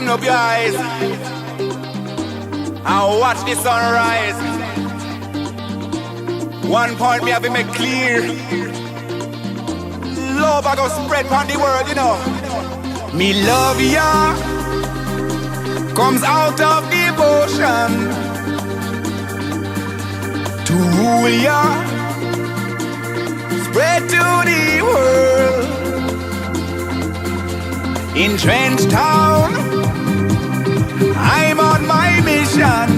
Open up your eyes and watch the sunrise. One point me have to make clear. Love I go spread on the world, you know. Me love ya comes out of devotion to rule ya, spread to the world. In Trench Town, I'm on my mission,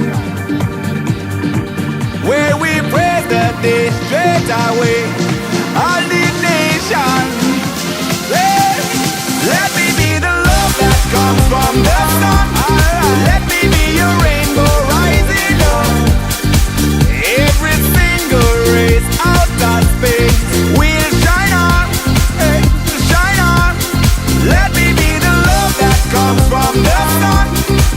where we pray that they straight away all the nation. Let me be the love that comes from the sun. Let me be your rainbow rising up. Every single race out of space will shine on, shine on. Let me be the love that comes from the sun.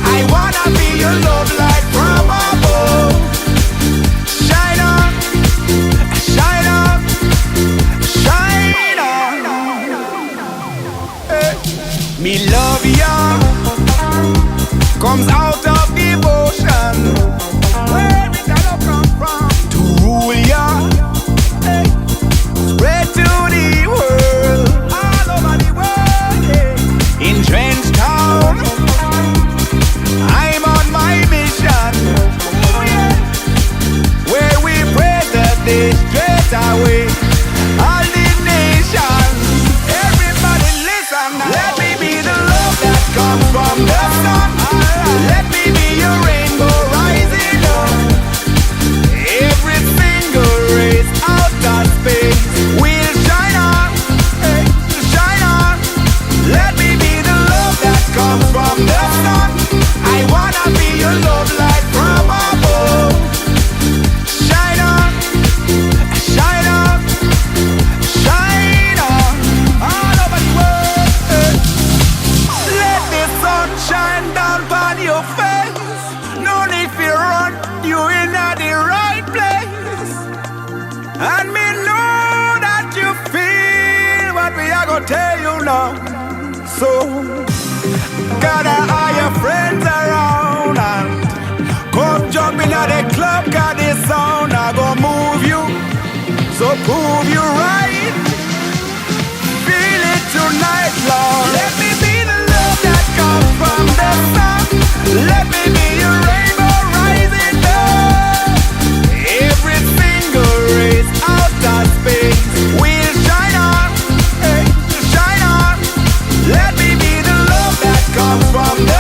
I wanna be your love light from above. Shine on, shine on, shine on. Me love ya comes out of devotion, where it gonna come from, to rule ya, spread to the world, all over the world, yeah. In Trench Town, I'm on my mission, oh yeah, where we pray that they straight away all the nation. Everybody listen now. Let me be the love that comes from the sun. Let me be your rainbow rising up. Every single race out of space will shine on, shine on. Let me be the love that comes from the sun. I wanna be your love light from above. Shine on, shine on, shine on, all over the world. Let the sun shine down on your face. No need to run, you in the right place. And me know that you feel what we are gonna tell you now. So gather all your friends around and come jump in at the club, 'cause this sound I gonna move you. So prove you right. Feel it tonight, Lord. Let me be the love that comes from the sun. Let me be your rainbow rising up. Every single race out of space will shine on, shine on. Let me be the love that comes from the